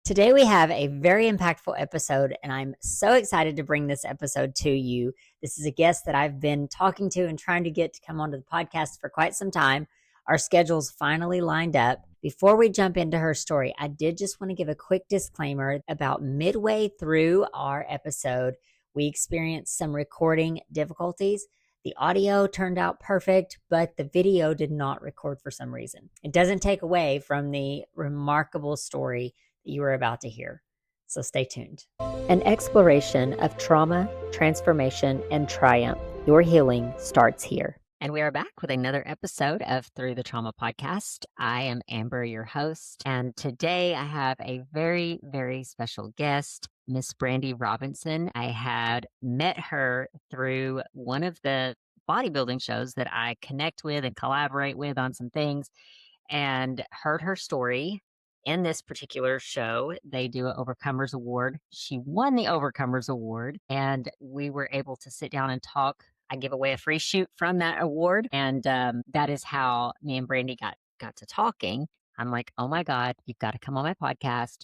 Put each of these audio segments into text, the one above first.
Today, we have a very impactful episode, and I'm so excited to bring this episode to you. This is a guest that I've been talking to and trying to get to come onto the podcast for quite some time. Our schedules finally lined up. Before we jump into her story, I did just want to give a quick disclaimer about midway through our episode. We experienced some recording difficulties. The audio turned out perfect, but the video did not record for some reason. It doesn't take away from the remarkable story you are about to hear. So stay tuned. An exploration of trauma, transformation, and triumph. Your healing starts here. And we are back with another episode of Through the Trauma podcast. I am Amber, your host, and today I have a very, very special guest, Miss Brandy Robinson. I had met her through one of the bodybuilding shows that I connect with and collaborate with on some things, and heard her story. In this particular show, they do an Overcomers Award. She won the Overcomers Award, and we were able to sit down and talk. I give away a free shoot from that award, and that is how me and Brandy got to talking. I'm like, oh my God, you've got to come on my podcast.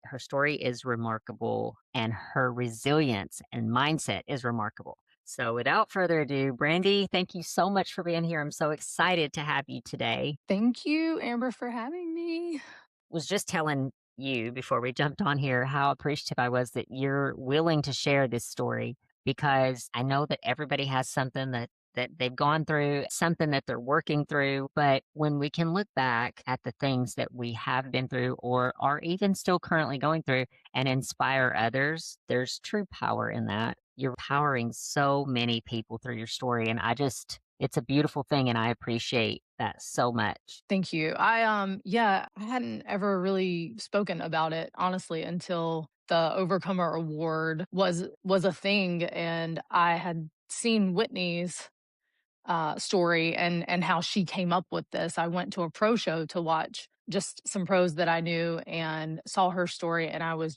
Her story is remarkable, and her resilience and mindset is remarkable. So without further ado, Brandy, thank you so much for being here. I'm so excited to have you today. Thank you, Amber, for having me. Was just telling you before we jumped on here how appreciative I was that you're willing to share this story, because I know that everybody has something that they've gone through, something that they're working through. But when we can look back at the things that we have been through or are even still currently going through and inspire others, there's true power in that. You're powering so many people through your story. And it's a beautiful thing. And I appreciate that so much. Thank you. I hadn't ever really spoken about it honestly until the Overcomer Award was a thing, and I had seen Whitney's story and how she came up with this. I went to a pro show to watch just some pros that I knew and saw her story, and I was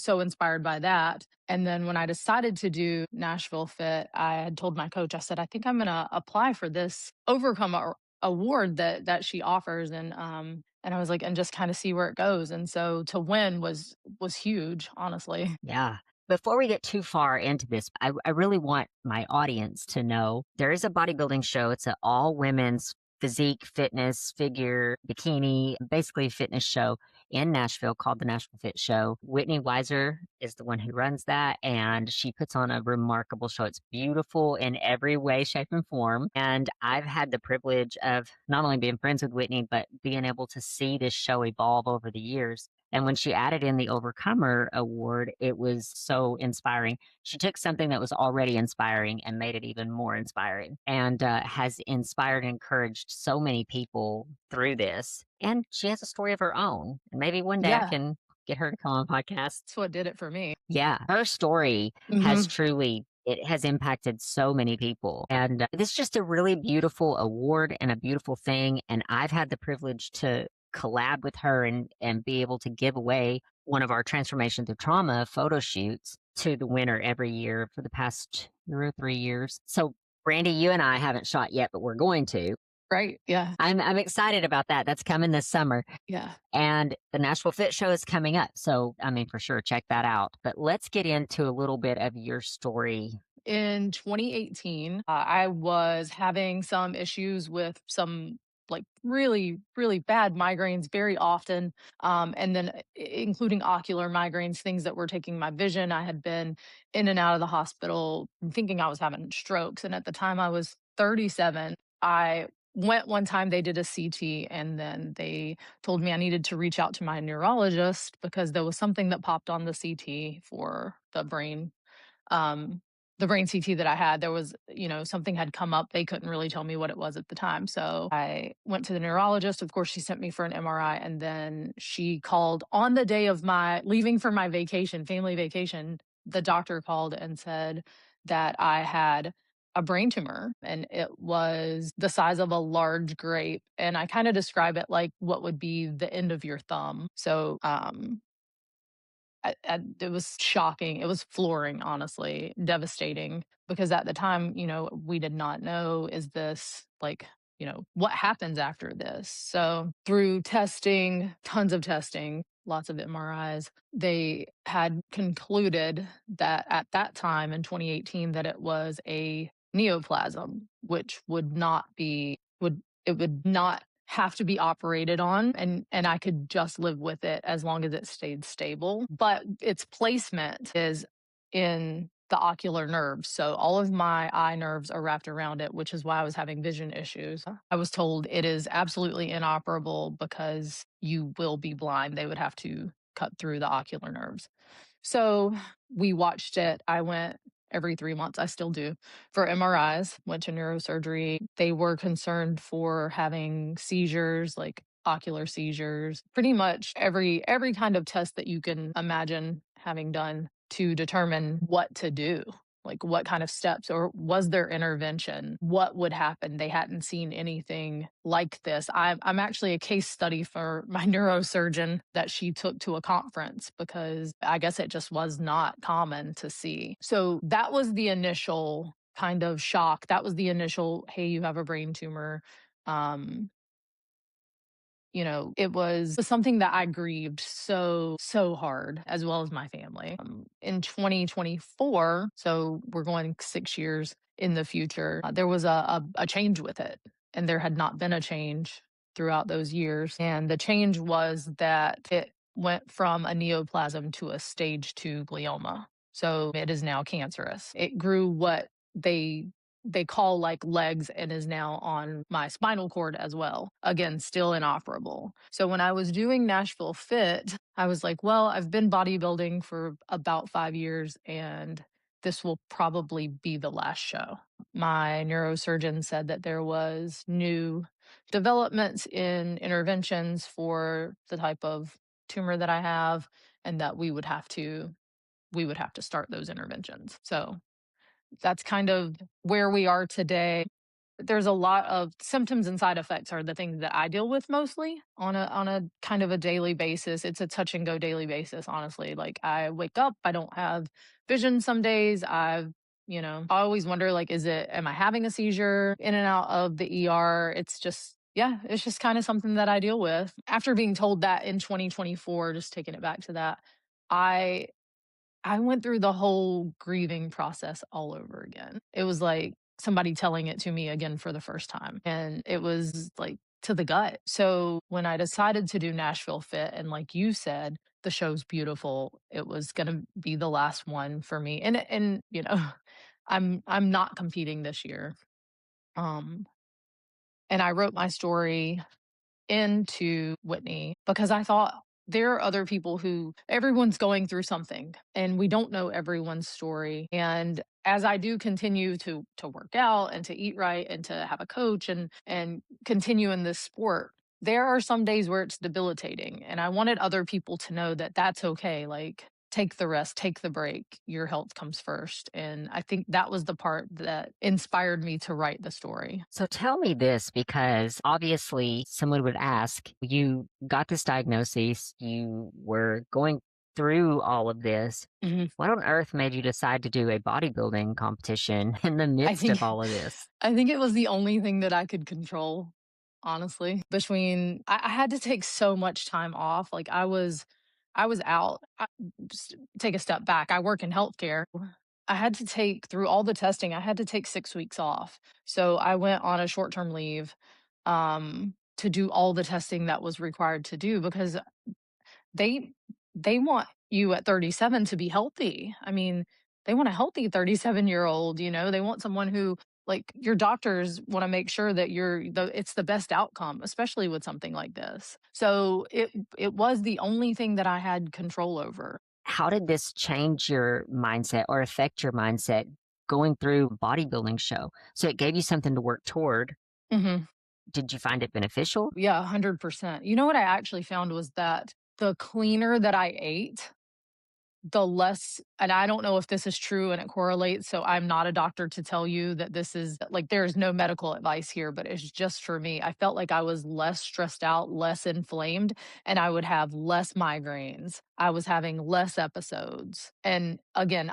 so inspired by that. And then when I decided to do Nashville Fit, I had told my coach, I said, I think I'm going to apply for this Overcomer Award that she offers, and I was like, and just kind of see where it goes. And so to win was huge, honestly. Yeah. Before we get too far into this, I really want my audience to know there is a bodybuilding show. It's an all women's physique, fitness, figure, bikini, basically fitness show in Nashville called the Nashville Fit Show. Whitney Weiser is the one who runs that, and she puts on a remarkable show. It's beautiful in every way, shape, and form. And I've had the privilege of not only being friends with Whitney, but being able to see this show evolve over the years. And when she added in the Overcomer Award, it was so inspiring. She took something that was already inspiring and made it even more inspiring, and has inspired and encouraged so many people through this. And she has a story of her own. And maybe one day I Yeah, can get her to come on a podcast. that's what did it for me. Yeah, her story has Hmm. truly it has impacted so many people. And this is just a really beautiful award and a beautiful thing. And I've had the privilege to collab with her and be able to give away one of our transformation through trauma photo shoots to the winner every year for the past 2 or 3 years. So Brandy, you and I haven't shot yet, but we're going to. Right. Yeah. I'm excited about that. That's coming this summer. Yeah. And the Nashville Fit Show is coming up. So, I mean, for sure, check that out. But let's get into a little bit of your story. In 2018, I was having some issues with some like really, really bad migraines very often. And then including ocular migraines, things that were taking my vision. I had been in and out of the hospital thinking I was having strokes. And at the time I was 37, I went one time, they did a CT, and then they told me I needed to reach out to my neurologist because there was something that popped on the CT for um, the brain CT that I had. There was, something had come up. They couldn't really tell me what it was at the time. So I went to the neurologist. Of course, she sent me for an MRI, and then she called on the day of my leaving for my vacation, family vacation. The doctor called and said that I had a brain tumor, and it was the size of a large grape. And I kind of describe it like what would be the end of your thumb. So, it was shocking. It was flooring, honestly, devastating. Because at the time, we did not know, is this like, what happens after this? So through testing, tons of testing, lots of MRIs. They had concluded that at that time in 2018 that it was a neoplasm, which would not be would it would not have to be operated on, and I could just live with it as long as it stayed stable. But its placement is in the ocular nerves. So all of my eye nerves are wrapped around it, which is why I was having vision issues. I was told it is absolutely inoperable because you will be blind. They would have to cut through the ocular nerves. So we watched it. I went every 3 months. I still do for MRIs, went to neurosurgery. They were concerned for having seizures, like ocular seizures, pretty much every kind of test that you can imagine having done to determine what to do, like what kind of steps, or was there intervention, what would happen. They hadn't seen anything like this. I'm actually a case study for my neurosurgeon that she took to a conference because I guess it just was not common to see. So that was the initial kind of shock. That was the initial, hey, you have a brain tumor. um it was something that I grieved so hard, as well as my family. In 2024, so we're going 6 years in the future, there was a change with it, and there had not been a change throughout those years. And the change was that it went from a neoplasm to a stage 2 glioma. So it is now cancerous. It grew what they call like legs, and is now on my spinal cord as well. Again, still inoperable. So when I was doing Nashville Fit, I was like, well, I've been bodybuilding for about 5 years, and this will probably be the last show. My neurosurgeon said that there was new developments in interventions for the type of tumor that I have, and that we would have to start those interventions. So that's kind of where we are today. There's a lot of symptoms and side effects are the things that I deal with mostly on a kind of a daily basis. It's a touch and go daily basis, honestly. Like I wake up, I don't have vision some days. I always wonder, like, am I having a seizure in and out of the ER? It's just, yeah, it's just kind of something that I deal with. After being told that in 2024, just taking it back to that, I I went through the whole grieving process all over again. It was like somebody telling it to me again for the first time. And it was like to the gut. So when I decided to do Nashville Fit, and like you said, the show's beautiful. It was gonna be the last one for me. And I'm not competing this year. Um and I wrote my story into Whitney because I thought there are other people who everyone's going through something, and we don't know everyone's story. And as I do continue to work out and to eat right and to have a coach and continue in this sport, there are some days where it's debilitating, and I wanted other people to know that that's okay. Like, take the rest, take the break. Your health comes first. And I think that was the part that inspired me to write the story. So tell me this, because obviously someone would ask, you got this diagnosis, you were going through all of this. Mhm. What on earth made you decide to do a bodybuilding competition in the I midst think of all of this? I think it was the only thing that I could control, honestly. Between I had to take so much time off. Like I was out. Just take a step back. I work in healthcare. I had to take through all the testing. I had to take 6 weeks off. So I went on a short-term leave to do all the testing that was required to do, because they they want you at 37 to be healthy. I mean, they want a healthy 37-year-old, they want someone who, like, your doctors want to make sure that it's the best outcome, especially with something like this. So it was the only thing that I had control over. How did this change your mindset or affect your mindset going through a bodybuilding show? So it gave you something to work toward. Mhm. Did you find it beneficial? Yeah, 100%. You know what I actually found was that the cleaner that I ate, the less, and I don't know if this is true and it correlates, so I'm not a doctor to tell you that this is like, there's no medical advice here, but it's just for me. I felt like I was less stressed out, less inflamed, and I would have less migraines. I was having less episodes. And again,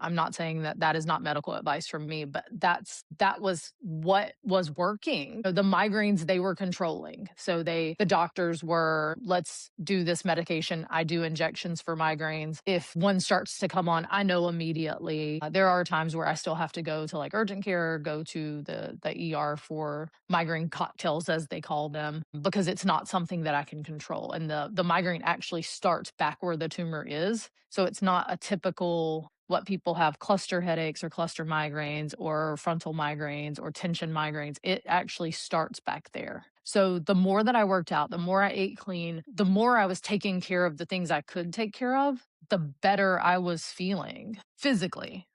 I'm not saying that that is not medical advice from me, but that was what was working. The migraines they were controlling. So the doctors were, let's do this medication. I do injections for migraines. If one starts to come on, I know immediately. There are times where I still have to go to like urgent care, go to the ER for migraine cocktails as they call them, because it's not something that I can control. And the migraine actually starts back where the tumor is. So it's not a typical what people have cluster headaches or cluster migraines or frontal migraines or tension migraines. It actually starts back there. So the more that I worked out, the more I ate clean, the more I was taking care of the things I could take care of, the better I was feeling physically.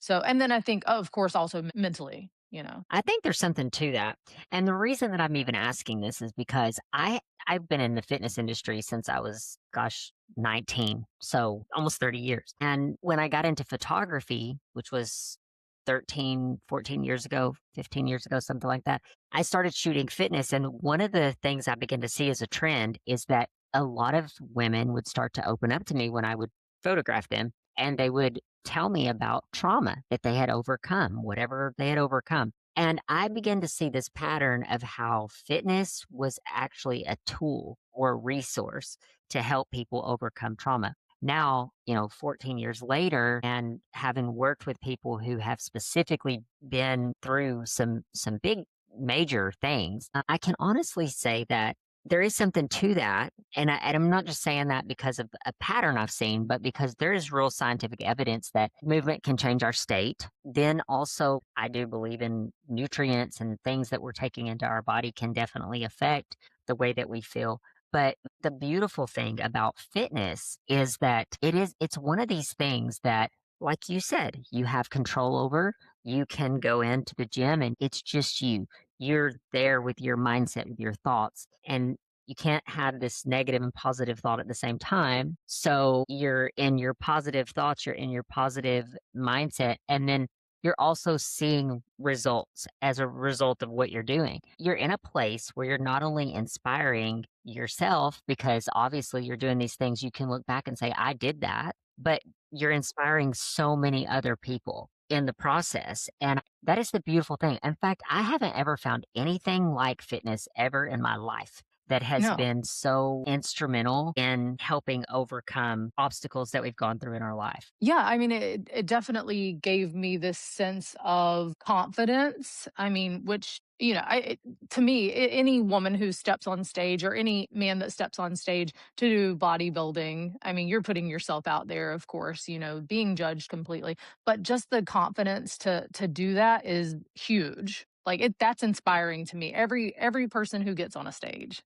So, and then I think, oh, of course, also mentally, you know. I think there's something to that. And the reason that I'm even asking this is because I've been in the fitness industry since I was, gosh, 19, so almost 30 years. And when I got into photography, which was 13, 14 years ago, 15 years ago, something like that, I started shooting fitness. And one of the things I began to see as a trend is that a lot of women would start to open up to me when I would photograph them, and they would tell me about trauma that they had overcome, whatever they had overcome. And I began to see this pattern of how fitness was actually a tool or resource to help people overcome trauma. Now, 14 years later, and having worked with people who have specifically been through some big major things, I can honestly say that there is something to that. And I'm not just saying that because of a pattern I've seen, but because there is real scientific evidence that movement can change our state. Then also, I do believe in nutrients and things that we're taking into our body can definitely affect the way that we feel. But the beautiful thing about fitness is that it's one of these things that, like you said, you have control over. You can go into the gym and it's just you. You're there with your mindset, with your thoughts, and you can't have this negative and positive thought at the same time. So you're in your positive thoughts, you're in your positive mindset, and then you're also seeing results as a result of what you're doing. You're in a place where you're not only inspiring yourself, because obviously you're doing these things, you can look back and say, I did that, but you're inspiring so many other people in the process. And that is the beautiful thing. In fact, I haven't ever found anything like fitness ever in my life that has No. been so instrumental in helping overcome obstacles that we've gone through in our life. Yeah, I mean, it definitely gave me this sense of confidence. I mean, which, to me, any woman who steps on stage or any man that steps on stage to do bodybuilding, I mean, you're putting yourself out there, of course, being judged completely, but just the confidence to do that is huge. Like that's inspiring to me. Every person who gets on a stage,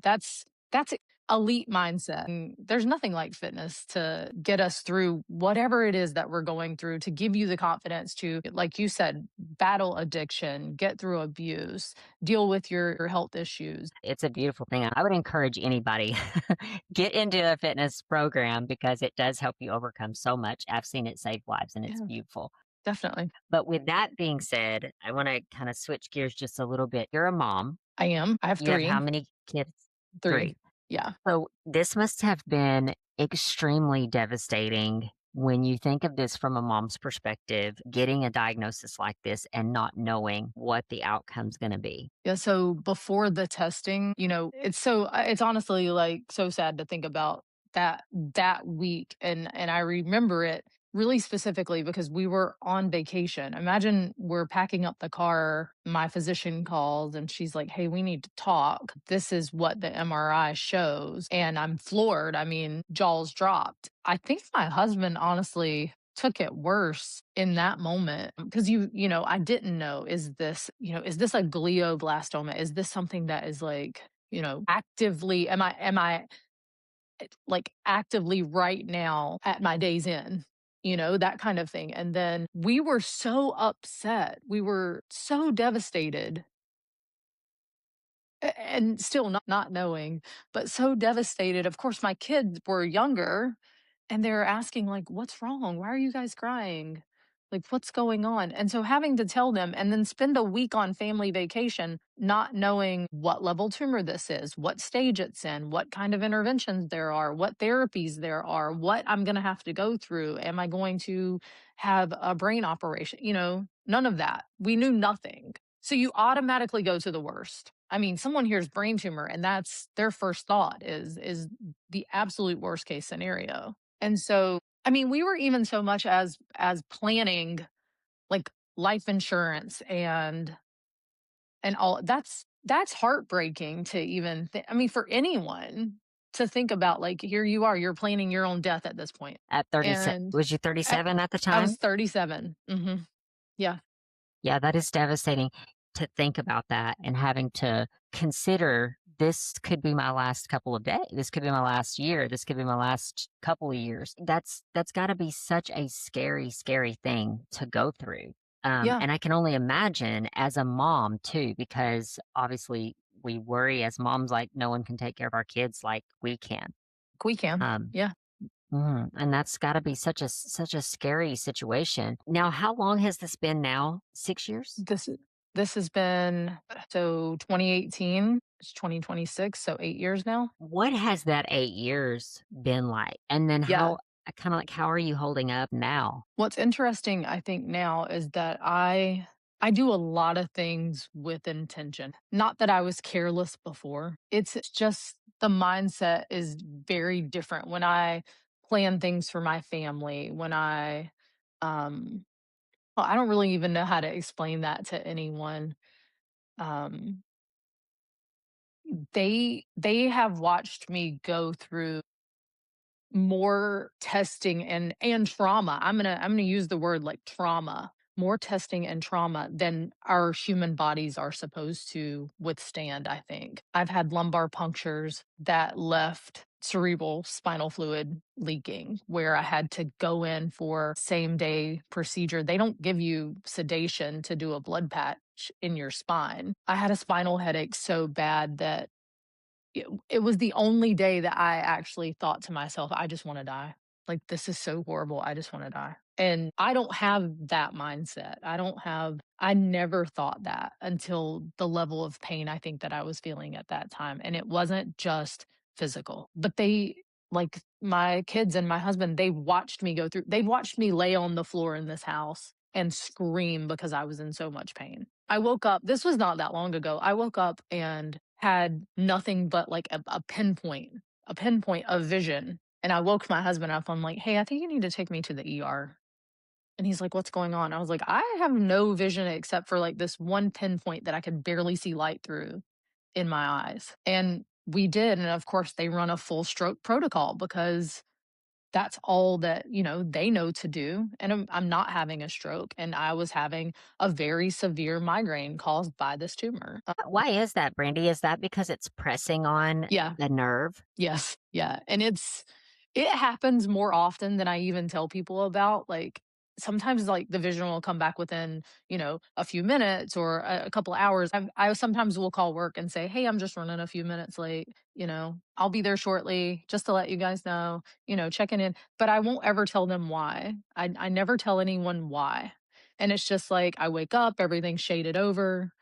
that's elite mindset. And there's nothing like fitness to get us through whatever it is that we're going through, to give you the confidence to, like you said, battle addiction, get through abuse, deal with your health issues. It's a beautiful thing. I would encourage anybody get into a fitness program because it does help you overcome so much. I've seen it save lives and it's Yeah, beautiful. definitely. But with that being said, I want to kind of switch gears just a little bit. You're a mom. I am. I have You have how three. many kids? Three. Three. Yeah. So this must have been extremely devastating when you think of this from a mom's perspective, getting a diagnosis like this and not knowing what the outcome's going to be. Yeah, so before the testing, it's honestly like so sad to think about that week, and I remember it really specifically because we were on vacation. Imagine we're packing up the car, my physician calls and she's like, "Hey, we need to talk. This is what the MRI shows." And I'm floored. I mean, jaws dropped. I think my husband honestly took it worse in that moment because I didn't know, is this a glioblastoma, is this something that is like, actively, am I like actively right now at my day's end, that kind of thing. And then we were so upset, we were so devastated, and still not knowing, but so devastated. Of course my kids were younger and they're asking like, what's wrong, why are you guys crying? Like, what's going on? And so having to tell them and then spend a week on family vacation, not knowing what level tumor this is, what stage it's in, what kind of interventions there are, what therapies there are, what I'm going to have to go through. Am I going to have a brain operation? None of that. We knew nothing. So you automatically go to the worst. I mean, someone hears brain tumor and that's their first thought is the absolute worst case scenario. And so, I mean, we were even so much as planning like life insurance and all that's heartbreaking to even I mean, for anyone to think about, like, here you are, you're planning your own death at this point. At 37, And was you I, 37 at the I was time? 37. Yeah. Yeah, that is devastating to think about that and having to consider this could be my last couple of days. This could be my last year. This could be my last couple of years. That's got to be such a scary, scary thing to go through. Yeah. And I can only imagine as a mom too, because obviously we worry as moms like no one can take care of our kids like we can. We can. Um, Yeah. and that's gotta be such a scary situation. Now, how long has this been now? 6 years? This has been, so 2018, it's 2026, so 8 years now. What has that 8 years been like? And then Yeah. how kinda like, how are you holding up now? What's interesting, I think, now is that I do a lot of things with intention. Not that I was careless before. It's just the mindset is very different when I plan things for my family, when um well, I don't really even know how to explain that to anyone. Um they have watched me go through more testing and trauma. I'm gonna use the word like trauma, more testing and trauma than our human bodies are supposed to withstand, I think. I've had lumbar punctures that left cerebral spinal fluid leaking where I had to go in for same day procedure. They don't give you sedation to do a blood patch in your spine. I had a spinal headache so bad that it was the only day that I actually thought to myself, "I just wanna die. Like, this is so horrible, I just wanna die." And I don't have that mindset. I never thought that until the level of pain I think that I was feeling at that time, and it wasn't just physical. But like, my kids and my husband, they watched me lay on the floor in this house and scream because I was in so much pain. I woke up this was not that long ago. I woke up and had nothing but, like, a pinpoint of vision, and I woke my husband up. I'm like, "Hey, I think you need to take me to the ER." And he's like, "What's going on?" I was like, "I have no vision except for, like, this one pinpoint that I could barely see light through in my eyes." And we did, and of course, they run a full stroke protocol because that's all that, they know to do, and I'm not having a stroke, and I was having a very severe migraine caused by this tumor. Why is that, Brandy? Is that because it's pressing on Yeah. the nerve? Yes, yeah, and it happens more often than I even tell people about, like, sometimes, like, the vision will come back within, a few minutes or a couple hours. I sometimes will call work and say, "Hey, I'm just running a few minutes late, I'll be there shortly, just to let you guys know, checking in," but I won't ever tell them why. I never tell anyone why, and it's just like, I wake up, everything's shaded over.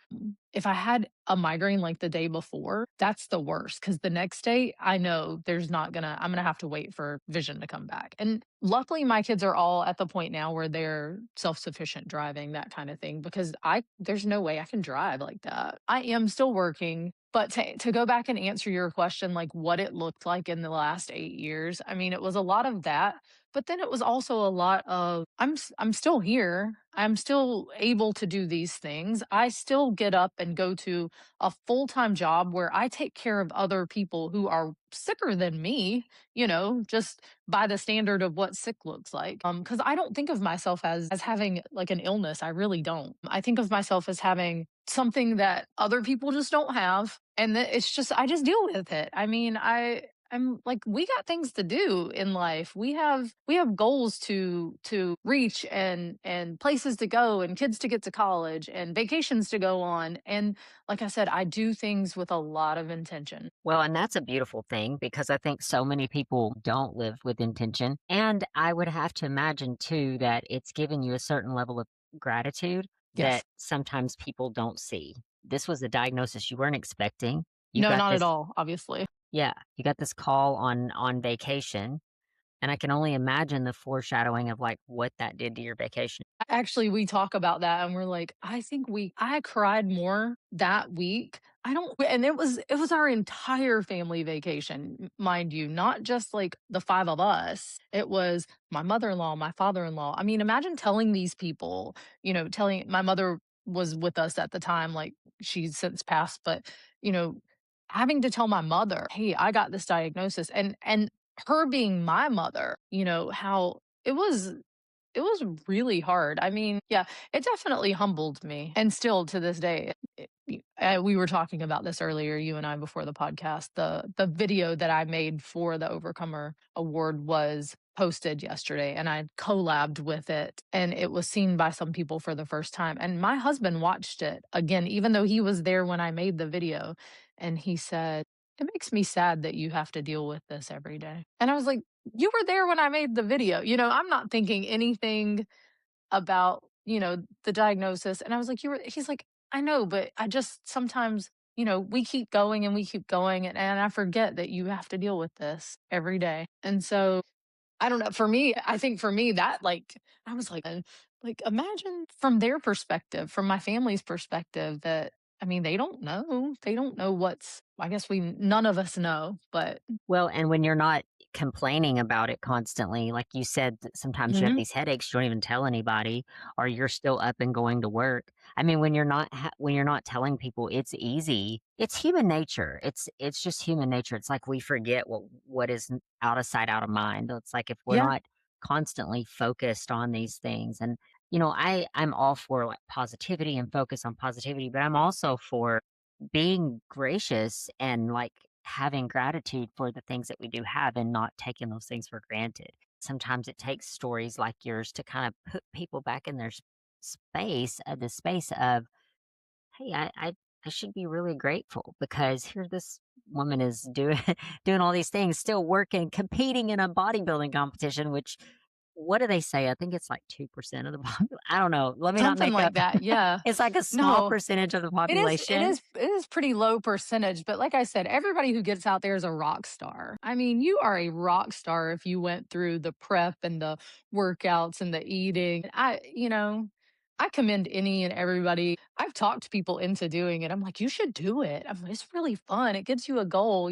If I had a migraine like the day before, that's the worst because the next day I know I'm gonna have to wait for vision to come back. And luckily my kids are all at the point now where they're self-sufficient driving, that kind of thing, because there's no way I can drive like that. I am still working, but to go back and answer your question, like what it looked like in the last 8 years, I mean, it was a lot of that, but then it was also a lot of I'm still here. I'm still able to do these things. I still get up and go to a full-time job where I take care of other people who are sicker than me, just by the standard of what sick looks like. Cuz I don't think of myself as having like an illness. I really don't. I think of myself as having something that other people just don't have, and that it's just I just deal with it. I mean, I'm like, we got things to do in life. We have goals to reach, and places to go, and kids to get to college, and vacations to go on. And like I said, I do things with a lot of intention. Well, and that's a beautiful thing because I think so many people don't live with intention. And I would have to imagine too that it's given you a certain level of gratitude that Yes. sometimes people don't see. This was a diagnosis you weren't expecting. You No, got not at this, all, obviously. yeah, you got this call on vacation, and I can only imagine the foreshadowing of like what that did to your vacation. Actually, we talk about that and we're like, I cried more that week. I don't and it was our entire family vacation, mind you, not just like the 5 of us. It was my mother-in-law, my father-in-law. I mean, imagine telling these people, telling my mother was with us at the time, like she's since passed, but you know, having to tell my mother, "Hey, I got this diagnosis." And her being my mother, how it was really hard. I mean, yeah, it definitely humbled me, and still to this day, we were talking about this earlier, you and I, before the podcast. The video that I made for the Overcomer Award was posted yesterday, and I collabed with it, and it was seen by some people for the first time. And my husband watched it again, even though he was there when I made the video, and he said, "It makes me sad that you have to deal with this every day." And I was like, you were there when I made the video. I'm not thinking anything about, the diagnosis. And I was like, he's like, I know, but I just sometimes, we keep going and we keep going. And I forget that you have to deal with this every day. And so I don't know. For me, I think for me that I was like imagine from their perspective, from my family's perspective, that I mean, they don't know. They don't know I guess none of us know, but Well, and when you're not complaining about it constantly, like you said, that sometimes you have Mhm. these headaches, you don't even tell anybody, or you're still up and going to work. I mean, when you're not telling people, it's easy. It's human nature. It's just human nature. It's like we forget what is out of sight, out of mind. It's like if we're Yeah. not constantly focused on these things, and I'm all for like positivity and focus on positivity, but I'm also for being gracious and like having gratitude for the things that we do have and not taking those things for granted. Sometimes it takes stories like yours to kind of put people back in their space, the space of, hey, I should be really grateful because here this woman is doing doing all these things, still working, competing in a bodybuilding competition, which what do they say? I think it's like 2% of the I don't know. Let me not Something make like up. that, yeah. It's like a small No, percentage of the it is it population. is it is pretty low percentage, but like I said, everybody who gets out there is a rock star. I mean, you are a rock star if you went through the prep and the workouts and the eating. I commend any and everybody. I've talked people into doing it. I'm like, "You should do it." It's really fun. It gives you a goal.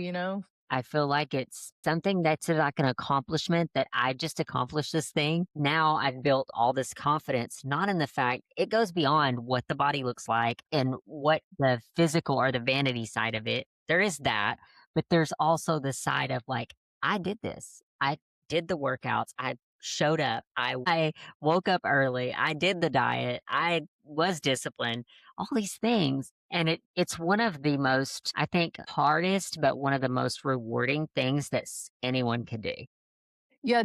I feel like it's something that's like an accomplishment that I just accomplished this thing. Now I've built all this confidence, not in the fact it goes beyond what the body looks like and what the physical or the vanity side of it. There is that, but there's also the side of like, I did this. I did the workouts. I showed up. I woke up early. I did the diet. I was disciplined, all these things. And it's one of the most, I think, hardest, but one of the most rewarding things that anyone could do. Yeah,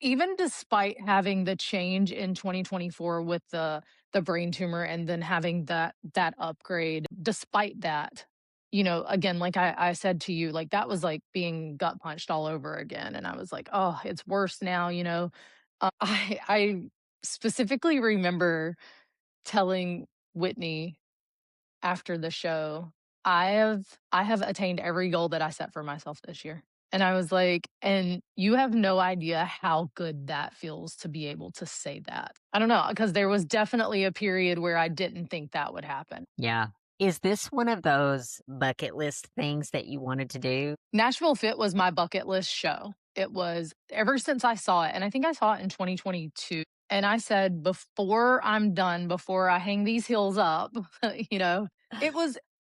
even despite having the change in 2024 with the brain tumor, and then having that upgrade, despite that, again, like I said to you, like that was like being gut punched all over again. And I was like, oh, it's worse now. I specifically remember telling Whitney after the show, I have attained every goal that I set for myself this year. And I was like, and you have no idea how good that feels to be able to say that. I don't know, because there was definitely a period where I didn't think that would happen. Yeah. Is this one of those bucket list things that you wanted to do? Nashville Fit was my bucket list show. It was ever since I saw it. And I think I saw it in 2022. And I said, before I'm done, before I hang these heels up, you know,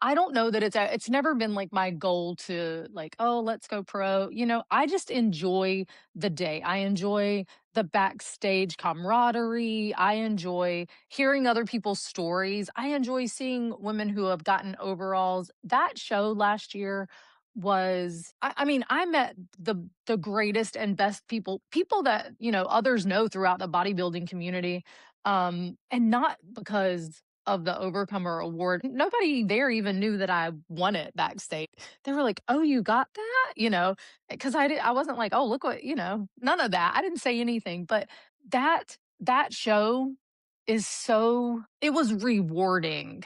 I don't know that it's never been like my goal to like, oh, let's go pro. I just enjoy the day. I enjoy the backstage camaraderie. I enjoy hearing other people's stories. I enjoy seeing women who have gotten overalls. That show last year was I mean, I met the greatest and best people that, others know throughout the bodybuilding community. And not because of the Overcomer Award. Nobody there even knew that I won it backstage. They were like, "Oh, you got that?" Because I wasn't like, "Oh, look what," none of that. I didn't say anything, but that show is so it was rewarding.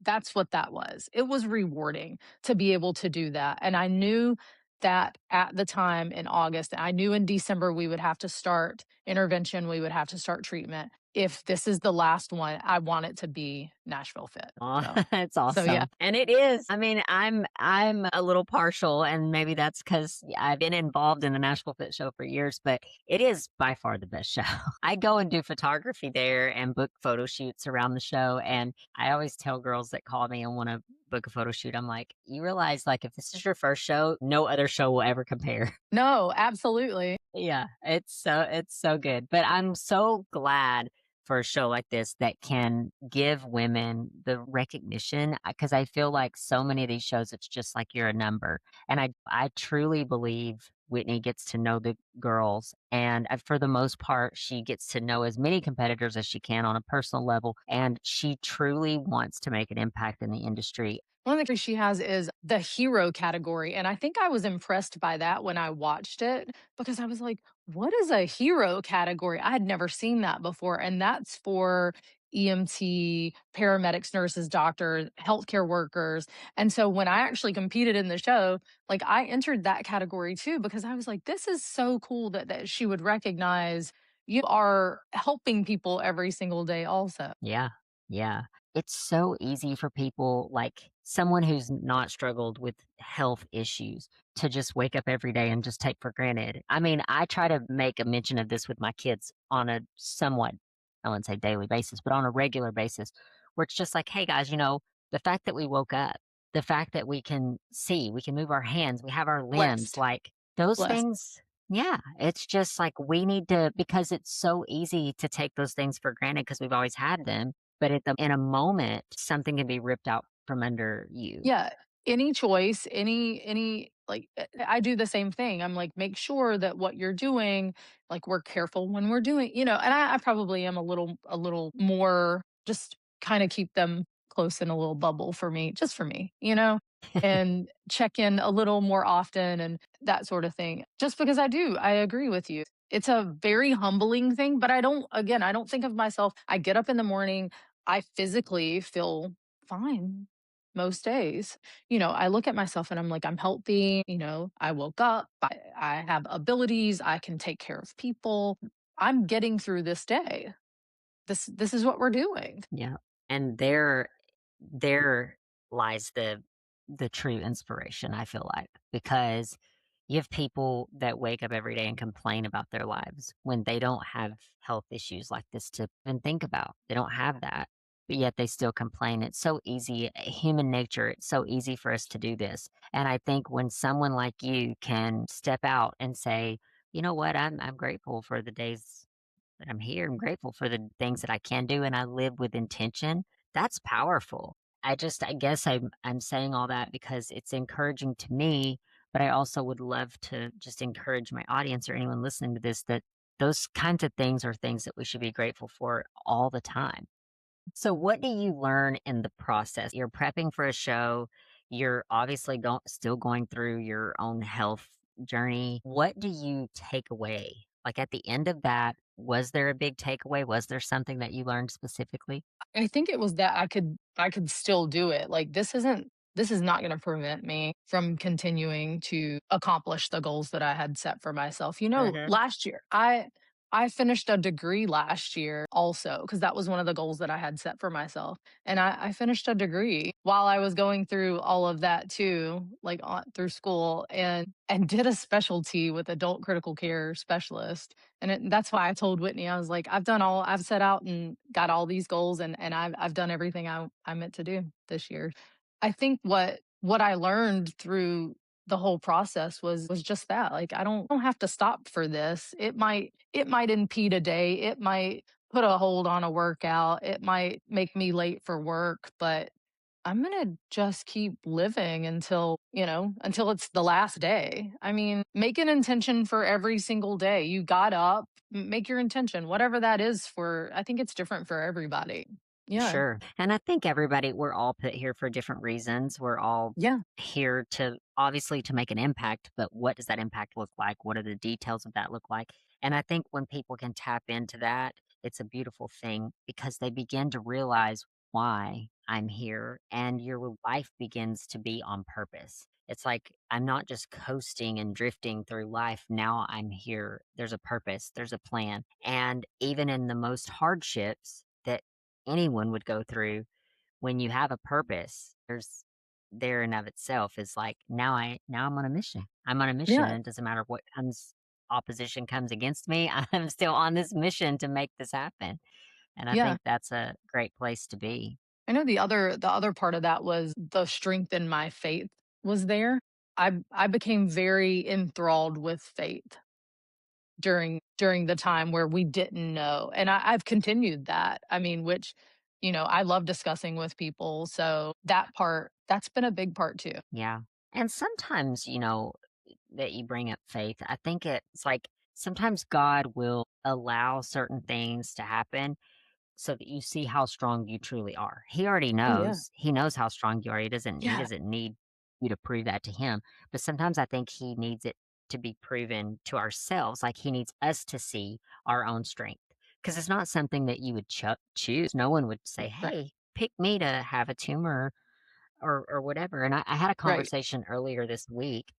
That's what that was. It was rewarding to be able to do that, and I knew that at the time in August, I knew in December we would have to start intervention, we would have to start treatment. If this is the last one, I want it to be Nashville Fit. Oh, So that's so yeah. awesome. And it is. I mean, I'm a little partial and maybe that's cuz I've been involved in the Nashville Fit Show for years, but it is by far the best show. I go and do photography there and book photo shoots around the show, and I always tell girls that call me and want to book a photo shoot, I'm like, "You realize like if this is your first show, no other show will ever compare." No, absolutely. Yeah, it's so good. But I'm so glad for a show like this that can give women the recognition because I feel like so many of these shows it's just like you're a number. And I truly believe Whitney gets to know the girls, and for the most part she gets to know as many competitors as she can on a personal level, and she truly wants to make an impact in the industry. One of the categories she has is the hero category. And I think I was impressed by that when I watched it because I was like, what is a hero category? I had never seen that before. And that's for EMT, paramedics, nurses, doctors, healthcare workers. And so when I actually competed in the show, like I entered that category too, because I was like, this is so cool that she would recognize you are helping people every single day, also. Yeah. Yeah. It's so easy for people like someone who's not struggled with health issues to just wake up every day and just take for granted. I mean, I try to make a mention of this with my kids on a somewhat, I wouldn't say daily basis, but on a regular basis, where it's just like, hey guys, the fact that we woke up, the fact that we can see, we can move our hands, we have our limbs, Blessed. like those Blessed. things. Yeah, it's just like we need to, because it's so easy to take those things for granted because we've always had them, but in a moment, something can be ripped out from under you. Yeah, any choice, any like I do the same thing. I'm like, make sure that what you're doing, like we're careful when we're doing, and I probably am a little more just kind of keep them close in a little bubble for me, just for me, and check in a little more often and that sort of thing. Just because I agree with you. It's a very humbling thing, but I don't think of myself. I get up in the morning, I physically feel fine most days. I look at myself and I'm like, I'm healthy. I woke up, I have abilities, I can take care of people. I'm getting through this day. This is what we're doing. Yeah. And there lies the true inspiration, I feel like, because you have people that wake up every day and complain about their lives when they don't have health issues like this to even think about. They don't have that, but yet they still complain. It's so easy, human nature, it's so easy for us to do this. And I think when someone like you can step out and say, you know what, I'm grateful for the days that I'm here. I'm grateful for the things that I can do and I live with intention. That's powerful. I guess I'm saying all that because it's encouraging to me, but I also would love to just encourage my audience or anyone listening to this that those kinds of things are things that we should be grateful for all the time. So what do you learn in the process? You're prepping for a show. You're obviously still going through your own health journey. What do you take away? Like at the end of that, was there a big takeaway? Was there something that you learned specifically? I think it was that I could still do it. Like this is not going to prevent me from continuing to accomplish the goals that I had set for myself. Hmm. Last year I finished a degree last year also because that was one of the goals that I had set for myself. And I finished a degree while I was going through all of that too, like through school and did a specialty with adult critical care specialist. And that's why I told Whitney, I was like, I've set out and got all these goals and I've done everything I meant to do this year. I think what I learned through the whole process was just that. Like I don't have to stop for this. It might impede a day. It might put a hold on a workout. It might make me late for work, but I'm gonna just keep living until, until it's the last day. I mean, make an intention for every single day. You got up, make your intention, whatever that is for, I think it's different for everybody. Yeah. Sure. And I think everybody, we're all put here for different reasons. We're all Yeah. here to obviously to make an impact, but what does that impact look like? What are the details of that look like? And I think when people can tap into that, it's a beautiful thing because they begin to realize why I'm here and your life begins to be on purpose. It's like I'm not just coasting and drifting through life. Now I'm here. There's a purpose, there's a plan. And even in the most hardships that anyone would go through, when you have a purpose, there's there in of itself is like now I'm on a mission. I'm on a mission Yeah. and it doesn't matter what comes opposition comes against me. I'm still on this mission to make this happen. And I Yeah. think that's a great place to be. I know the other part of that was the strength in my faith was there. I became very enthralled with faith during the time where we didn't know. And I've continued that. I mean, which, I love discussing with people. So that part, that's been a big part too. Yeah. And sometimes, that you bring up faith, I think it's like sometimes God will allow certain things to happen so that you see how strong you truly are. He already Oh yeah. knows. He knows how strong you are. He Yeah. doesn't need you to prove that to him. But sometimes I think he needs it to be proven to ourselves. Like he needs us to see our own strength. Because it's not something that you would choose. No one would say, Right. hey, pick me to have a tumor or whatever. And I had a Right. conversation earlier this week,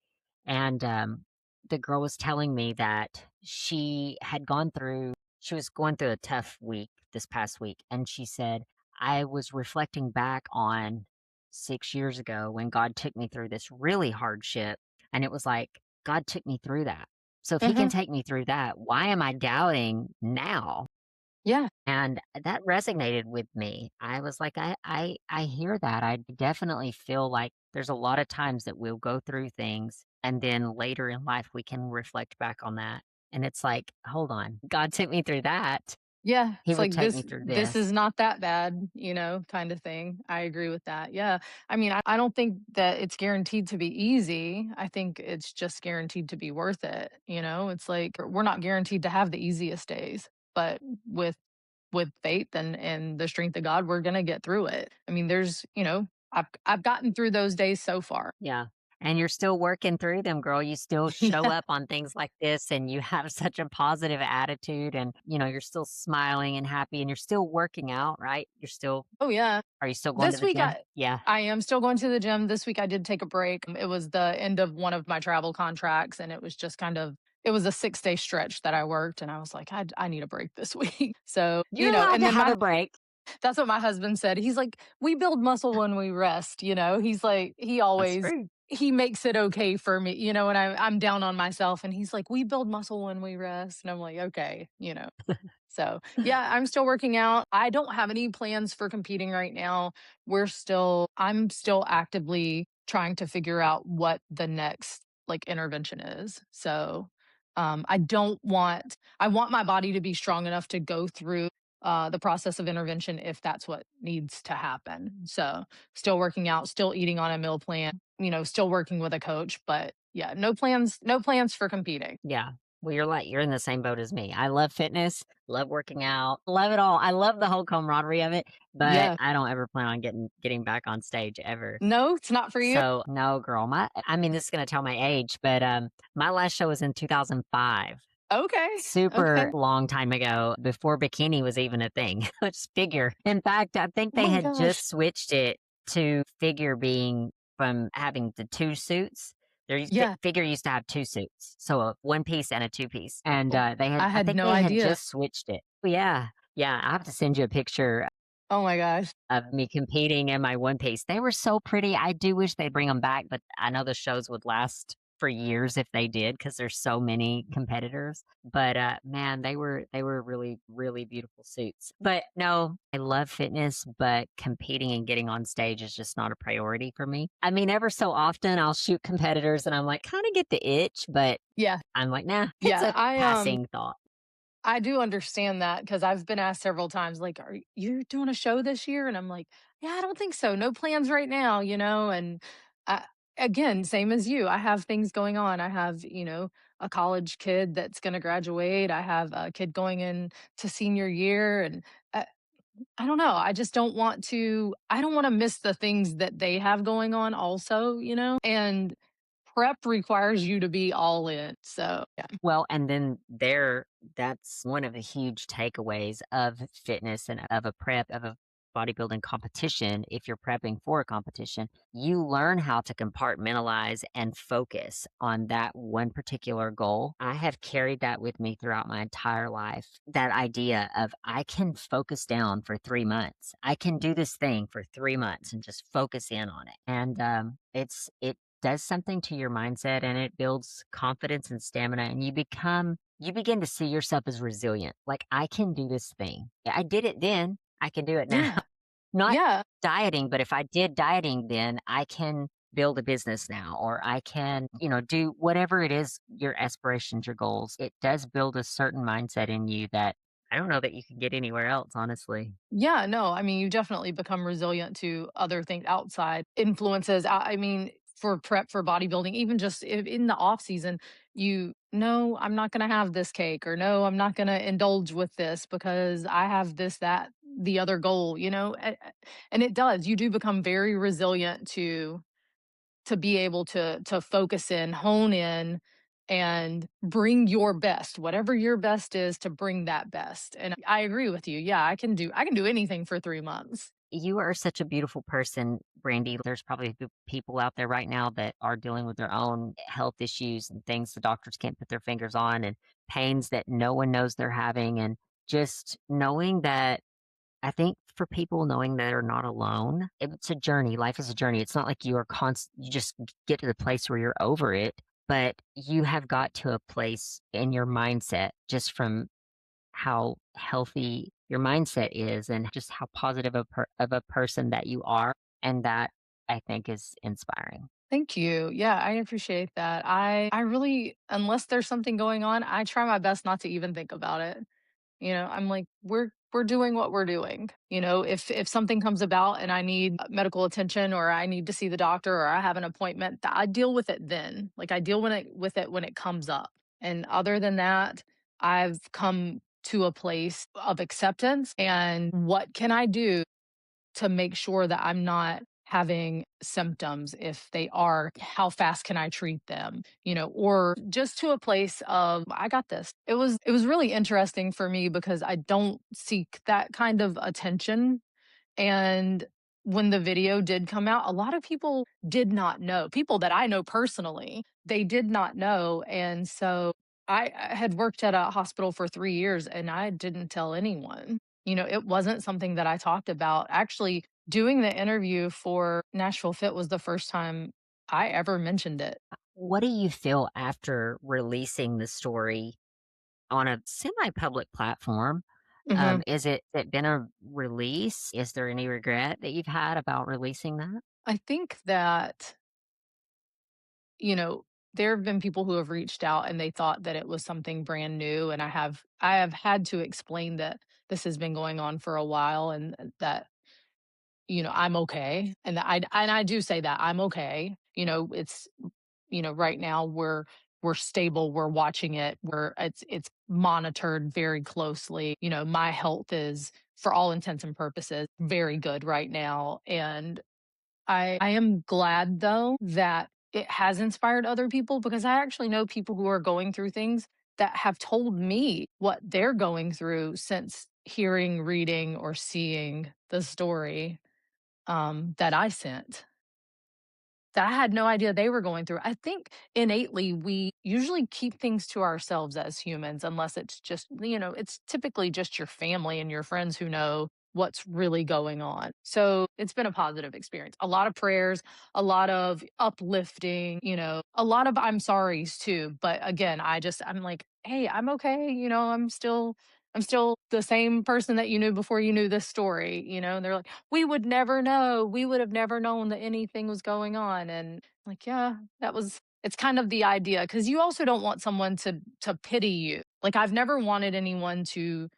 and the girl was telling me that she was going through a tough week this past week, and she said, I was reflecting back on 6 years ago when God took me through this really hardship, and it was like God took me through that. So if He can Hmm. take me through that, why am I doubting now? Yeah. And that resonated with me. I was like, I hear that. I definitely feel like there's a lot of times that we'll go through things and then later in life we can reflect back on that. And it's like, hold on, God took me through that. Yeah, He it's would like take me this through this this. is not that bad, kind of thing. I agree with that. Yeah. I mean, I don't think that it's guaranteed to be easy. I think it's just guaranteed to be worth it, It's like we're not guaranteed to have the easiest days, but with faith and the strength of God, we're going to get through it. I mean, I've gotten through those days so far. Yeah. And you're still working through them, girl. You still show Yeah. up on things like this and you have such a positive attitude and, you're still smiling and happy and you're still working out, right? Oh yeah. Are you still going to This the week gym? I Yeah. I am still going to the gym. This week I did take a break. It was the end of one of my travel contracts and it was just it was a 6-day stretch that I worked and I was like, I need a break this week. So, You're allowed and to then have my a break. that's what my husband said. He's like, "We build muscle when we rest." He's like, That's true. he makes it okay for me, when I'm down on myself and he's like, "We build muscle when we rest." And I'm like, "Okay." So, yeah, I'm still working out. I don't have any plans for competing right now. I'm still actively trying to figure out what the next like intervention is. So, I want my body to be strong enough to go through the process of intervention if that's what needs to happen. So, still working out, still eating on a meal plan, still working with a coach, but yeah, no plans for competing. Yeah. Well, you're in the same boat as me. I love fitness, love working out, love it all. I love the whole camaraderie of it, but Yeah. I don't ever plan on getting back on stage ever. No, it's not for you. So, no, girl, I mean, this is gonna tell my age, but, my last show was in 2005. Okay. Super Okay. long time ago, before bikini was even a thing. Just figure. In fact, I think Oh they my had gosh. just switched it to figure being from having the 2 suits. Yeah. Figure used to have 2 suits, so a 1 piece and a 2 piece, and, Oh, I I had think no they had idea. just switched it. Yeah, yeah, I have to send you a picture Oh my gosh. of me competing in my one piece. They were so pretty. I do wish they'd bring them back, but I know the shows would last for years if they did because there's so many competitors. But man, they were really really beautiful suits. But no, I love fitness, but competing and getting on stage is just not a priority for me. I mean, ever so often I'll shoot competitors and I'm like kind of get the itch, but Yeah. I'm like, nah, it's Yeah. a passing thought. I do understand that because I've been asked several times, like, "Are you doing a show this year?" And I'm like, "Yeah, I don't think so. No plans right now," And I, again, same as you, I have things going on. I have, a college kid that's going to graduate. I have a kid going in to senior year, and uh, I don't know. I just don't want to. I don't want to miss the things that they have going on, also. And prep requires you to be all in. So yeah. Well, and then that's one of the huge takeaways of fitness and of a prep, of a bodybuilding competition. If you're prepping for a competition, you learn how to compartmentalize and focus on that one particular goal. I have carried that with me throughout my entire life. That idea of I can focus down for 3 months. I can do this thing for 3 months and just focus in on it. And it does something to your mindset and it builds confidence and stamina and you begin to see yourself as resilient. Like I can do this thing. Yeah, I did it then. I can do it now. Yeah. Not Yeah. dieting, but if I did dieting then I can build a business now or I can, do whatever it is your aspirations, your goals. It does build a certain mindset in you that I don't know that you can get anywhere else, honestly. Yeah, no, I mean, you definitely become resilient to other things outside influences. I mean, for prep for bodybuilding, even just in the off season, no, I'm not going to have this cake, or no, I'm not going to indulge with this because I have this, that, the other goal, and it does. You do become very resilient to be able to focus in, hone in, and bring your best, whatever your best is, to bring that best. And I agree with you. Yeah, I can do anything for 3 months. You are such a beautiful person, Brandy. There's probably people out there right now that are dealing with their own health issues and things the doctors can't put their fingers on and pains that no one knows they're having. And just knowing that, I think for people knowing that they're not alone, it's a journey. Life is a journey. It's not like you just get to the place where you're over it, but you have got to a place in your mindset just from how healthy your mindset is and just how positive of a person that you are. And that I think is inspiring. Thank you. Yeah, I appreciate that. I really, unless there's something going on, I try my best not to even think about it. I'm like, we're doing what we're doing. If something comes about and I need medical attention, or I need to see the doctor, or I have an appointment, I deal with it then. Like, I deal with it when it comes up. And other than that, I've come to a place of acceptance, and what can I do to make sure that I'm not having symptoms? If they are, how fast can I treat them? Or just to a place of, I got this. It was really interesting for me because I don't seek that kind of attention. And when the video did come out, a lot of people did not know. People that I know personally, they did not know. And so I had worked at a hospital for 3 years and I didn't tell anyone. It wasn't something that I talked about. Actually, doing the interview for Nashville Fit was the first time I ever mentioned it. What do you feel after releasing the story on a semi-public platform? Mhm. Is it been a release? Is there any regret that you've had about releasing that? I think that, you know, there have been people who have reached out and they thought that it was something brand new, and I have had to explain that this has been going on for a while, and that, I'm okay, and I do say that I'm okay. It's, right now we're stable, we're watching it, it's monitored very closely. My health is, for all intents and purposes, very good right now, and I am glad, though, that it has inspired other people, because I actually know people who are going through things that have told me what they're going through since hearing, reading, or seeing the story, that I sent, that I had no idea they were going through. I think innately we usually keep things to ourselves as humans, unless it's just, it's typically just your family and your friends who know what's really going on. So it's been a positive experience. A lot of prayers, a lot of uplifting, a lot of I'm sorries too. But again, I'm like, hey, I'm okay. I'm still the same person that you knew before you knew this story, and they're like, we would never know. We would have never known that anything was going on. And like, yeah, it's kind of the idea, because you also don't want someone to pity you. Like, I've never wanted anyone to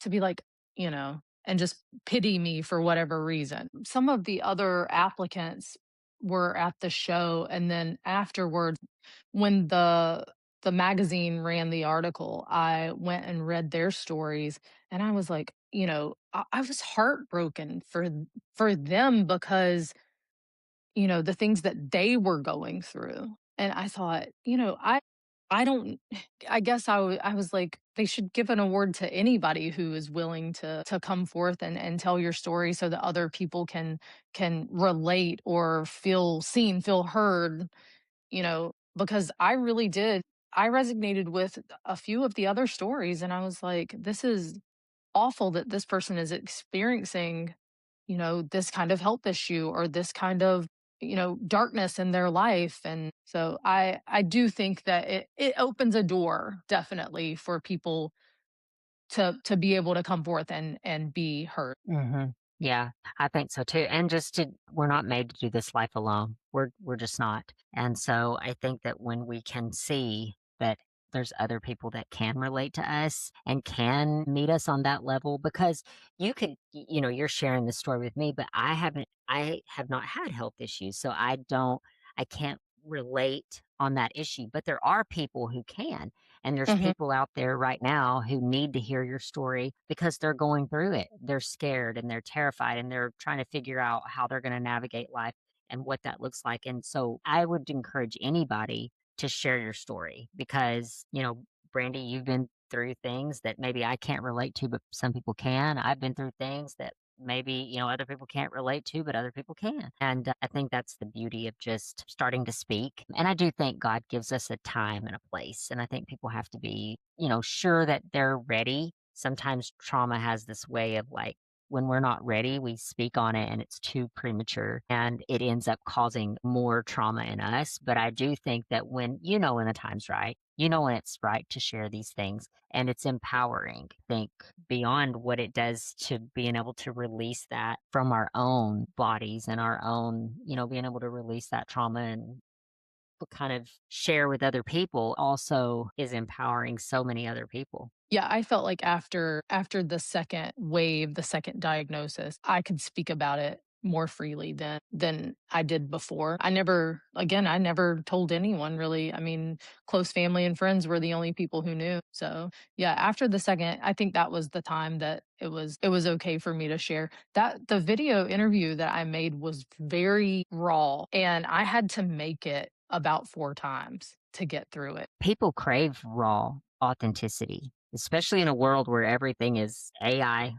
be like, and just pity me for whatever reason. Some of the other applicants were at the show, and then afterwards, when the magazine ran the article, I went and read their stories, and I was like, I was heartbroken for them because the things that they were going through. And I thought, I don't I guess I was like, they should give an award to anybody who is willing to come forth and tell your story so that other people can relate or feel seen, feel heard, because I really did. I resonated with a few of the other stories, and I was like, this is awful that this person is experiencing this kind of health issue or this kind of darkness in their life. And so I do think that it opens a door definitely for people to be able to come forth and be heard. Hmm. Yeah, I think so too. And we're not made to do this life alone. We're just not. And so I think that when we can see that there's other people that can relate to us and can meet us on that level, because you're sharing this story with me, but I have not had health issues. So I can't relate on that issue, but there are people who can. And there's Mhm. people out there right now who need to hear your story because they're going through it. They're scared and they're terrified and they're trying to figure out how they're going to navigate life and what that looks like. And so I would encourage anybody to share your story because, Brandy, you've been through things that maybe I can't relate to, but some people can. I've been through things that maybe, other people can't relate to, but other people can. And I think that's the beauty of just starting to speak. And I do think God gives us a time and a place. And I think people have to be, sure that they're ready. Sometimes trauma has this way of like, when we're not ready, we speak on it and it's too premature and it ends up causing more trauma in us. But I do think that when the time's right, when it's right to share these things and it's empowering. I think beyond what it does to being able to release that from our own bodies and our own, being able to release that trauma and kind of share with other people also is empowering so many other people. Yeah, I felt like after the second wave, the second diagnosis, I could speak about it more freely than I did before. I never told anyone really. I mean, close family and friends were the only people who knew. So, yeah, after the second, I think that was the time that it was okay for me to share. That the video interview that I made was very raw, and I had to make it about 4 times to get through it. People crave raw authenticity, especially in a world where everything is AI.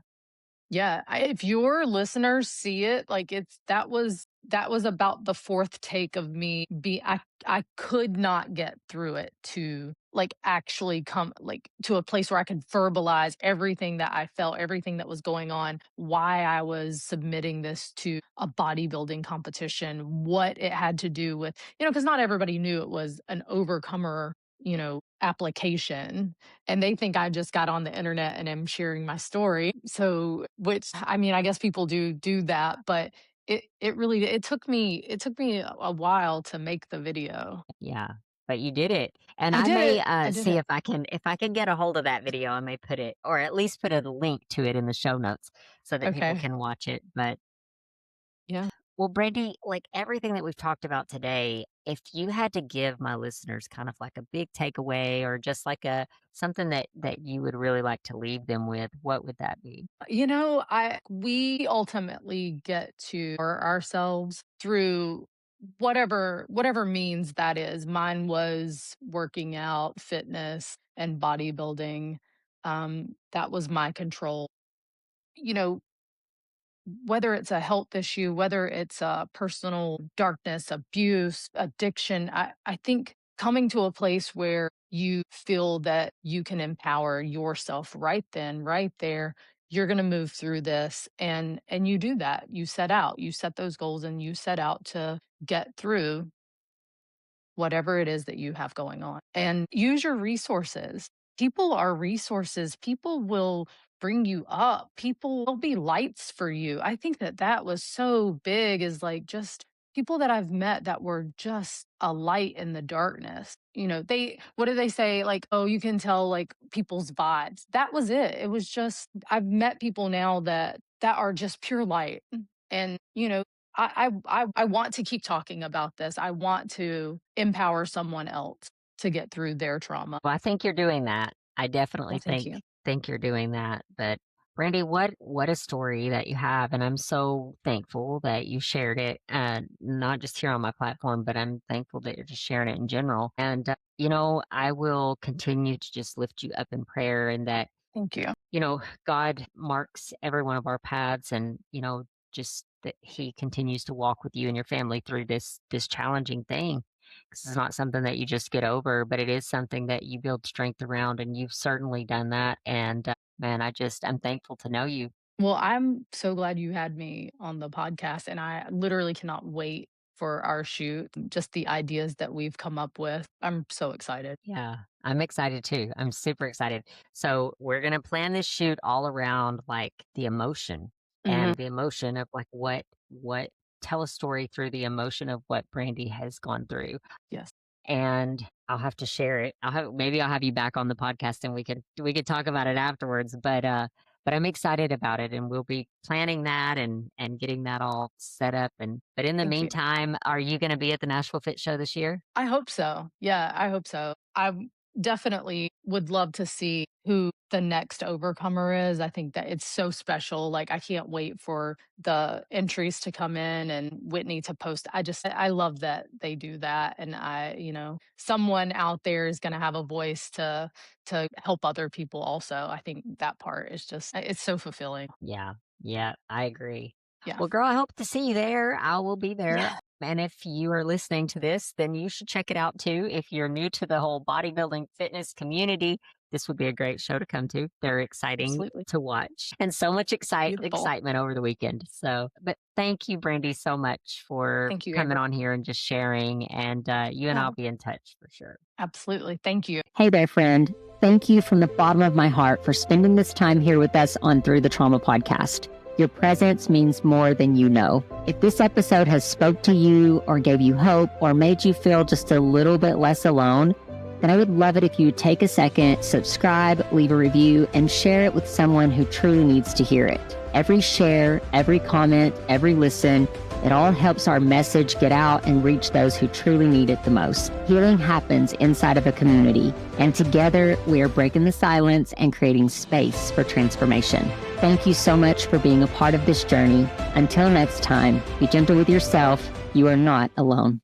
Yeah, if your listeners see it, like that was about the fourth take of me be I could not get through it to like actually come like to a place where I could verbalize everything that I felt, everything that was going on, why I was submitting this to a bodybuilding competition, what it had to do with, because not everybody knew it was an overcomer, application, and they think I just got on the internet and am sharing my story. So, which I mean, I guess people do that, but it took me a while to make the video. Yeah, but you did it. And I I did may it. I did see it. if I can get a hold of that video, I may put it or at least put a link to it in the show notes so that people Okay. can watch it. But Yeah. well, Brandy, like everything that we've talked about today, if you had to give my listeners kind of like a big takeaway or just like a something that you would really like to leave them with, what would that be? I we ultimately get to ourselves through whatever means that is. Mine was working out, fitness, and bodybuilding. That was my control. You know, whether it's a health issue, whether it's a personal darkness, abuse, addiction, I think coming to a place where you feel that you can empower yourself right then, right there, you're going to move through this, and you do that. You set those goals, and you set out to get through whatever it is that you have going on, and use your resources. People are resources. People will bring you up. People will be lights for you. I think that that was so big, is like just people that I've met that were just a light in the darkness. What do they say? Like, oh, you can tell like people's vibes. That was it. It was just, I've met people now that are just pure light. And, I want to keep talking about this. I want to empower someone else to get through their trauma. Well, I think you're doing that. I Well, definitely thank you. think you're doing that. But Brandy, what a story that you have, and I'm so thankful that you shared it, not just here on my platform, but I'm thankful that you're just sharing it in general. And I will continue to just lift you up in prayer, and that Thank you. God marks every one of our paths, and just that He continues to walk with you and your family through this challenging thing. 'Cause it's not something that you just get over, but it is something that you build strength around, and you've certainly done that. And man, I'm thankful to know you. Well, I'm so glad you had me on the podcast, and I literally cannot wait for our shoot. Just the ideas that we've come up with. I'm so excited. Yeah, I'm excited too. I'm super excited. So we're gonna plan this shoot all around like the emotion Mhm. and the emotion of like what tell a story through the emotion of what Brandy has gone through. Yes, And I'll have to share it. I'll have you back on the podcast and we could talk about it afterwards. But I'm excited about it, and we'll be planning that and getting that all set up. And but in the thank you. meantime, are you going to be at the Nashville Fit Show this year? I hope so. Yeah, I hope so. I definitely would love to see who the next overcomer is. I think that it's so special. Like, I can't wait for the entries to come in and Whitney to post. I love that they do that. And someone out there is going to have a voice to help other people also. I think that part is just, it's so fulfilling. Yeah, yeah, I agree. Yeah. Well, girl, I hope to see you there. I will be there. Yeah, And if you are listening to this, then you should check it out too. If you're new to the whole bodybuilding fitness community, this would be a great show to come to. They're exciting absolutely. to watch and so much Beautiful. excitement over the weekend. So, but thank you, Brandy, so much for Thank you, coming Amber. on here and just sharing. And you and Yeah, I'll be in touch for sure. absolutely. Thank you. Hey there, friend. Thank you from the bottom of my heart for spending this time here with us on Through the Trauma podcast. Your presence means more than you know. If this episode has spoke to you or gave you hope or made you feel just a little bit less alone, then I would love it if you would take a second, subscribe, leave a review, and share it with someone who truly needs to hear it. Every share, every comment, every listen, it all helps our message get out and reach those who truly need it the most. Healing happens inside of a community, and together we are breaking the silence and creating space for transformation. Thank you so much for being a part of this journey. Until next time, be gentle with yourself. You are not alone.